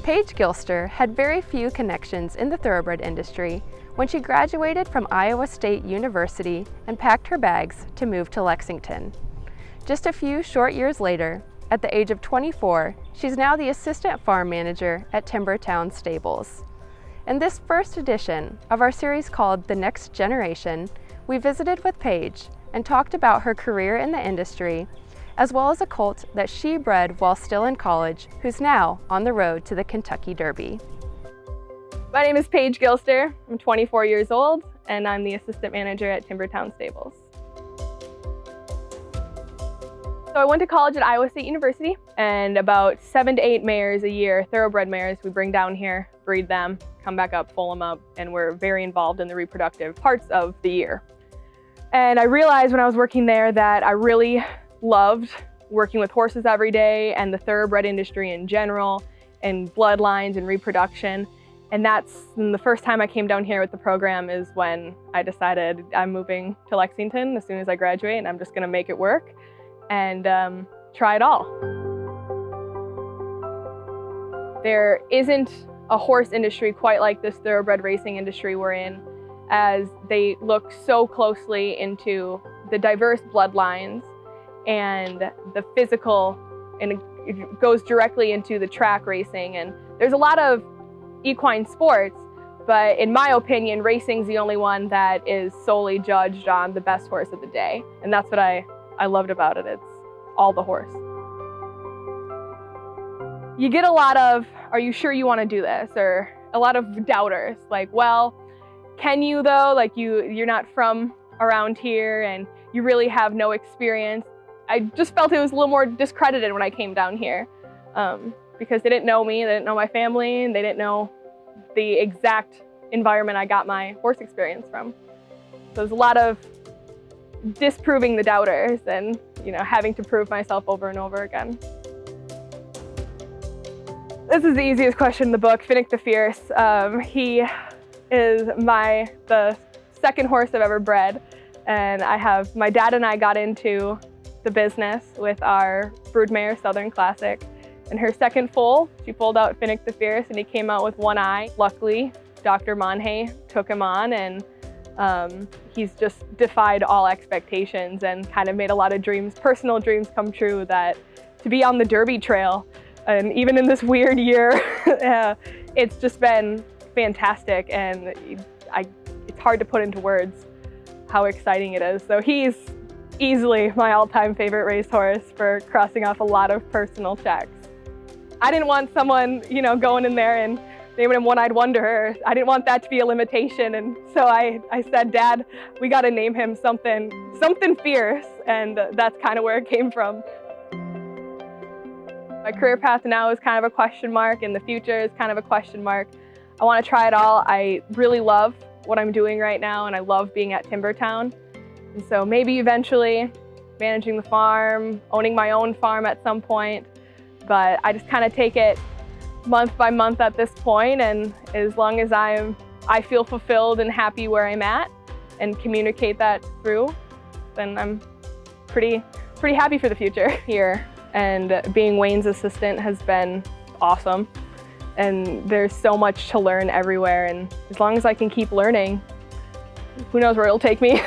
Paige Gilster had very few connections in the thoroughbred industry when she graduated from Iowa State University and packed her bags to move to Lexington. Just a few short years later, at the age of 24, she's now the assistant farm manager at Timbertown Stables. In this first edition of our series called The Next Generation, we visited with Paige and talked about her career in the industry, as well as a colt that she bred while still in college, who's now on the road to the Kentucky Derby. My name is Paige Gilster. I'm 24 years old, and I'm the assistant manager at Timbertown Stables. So I went to college at Iowa State University, and about 7 to 8 mares a year, thoroughbred mares, we bring down here, breed them, come back up, foal them up, and we're very involved in the reproductive parts of the year. And I realized when I was working there that I really loved working with horses every day and the thoroughbred industry in general, and bloodlines and reproduction. And that's the first time I came down here with the program is when I decided I'm moving to Lexington as soon as I graduate, and I'm just gonna make it work and try it all. There isn't a horse industry quite like this thoroughbred racing industry we're in, as they look so closely into the diverse bloodlines and the physical, and it goes directly into the track racing. And there's a lot of equine sports, but in my opinion, racing's the only one that is solely judged on the best horse of the day. And that's what I loved about it. It's all the horse. You get a lot of, are you sure you want to do this? Or a lot of doubters, like, well, can you though? Like you're not from around here and you really have no experience. I just felt it was a little more discredited when I came down here because they didn't know me, they didn't know my family, and they didn't know the exact environment I got my horse experience from. So there's a lot of disproving the doubters and, you know, having to prove myself over and over again. This is the easiest question in the book, Finnick the Fierce. He is the second horse I've ever bred, and my dad and I got into the business with our broodmare Southern Classic. And her second foal, she foaled out Finnick the Fierce, and he came out with one eye. Luckily, Dr. Monhay took him on, and he's just defied all expectations and kind of made a lot of personal dreams come true, that to be on the Derby trail, and even in this weird year, it's just been fantastic, and it's hard to put into words how exciting it is. So he's easily my all-time favorite racehorse for crossing off a lot of personal checks. I didn't want someone, you know, going in there and naming him One-Eyed Wonder. I didn't want that to be a limitation, and so I said, Dad, we got to name him something fierce, and that's kind of where it came from. My career path now is kind of a question mark, and the future is kind of a question mark. I want to try it all. I really love what I'm doing right now, and I love being at Timbertown. And so maybe eventually managing the farm, owning my own farm at some point, but I just kind of take it month by month at this point, and as long as I feel fulfilled and happy where I'm at and communicate that through, then I'm pretty happy for the future here. And being Wayne's assistant has been awesome, and there's so much to learn everywhere, and as long as I can keep learning, who knows where it'll take me.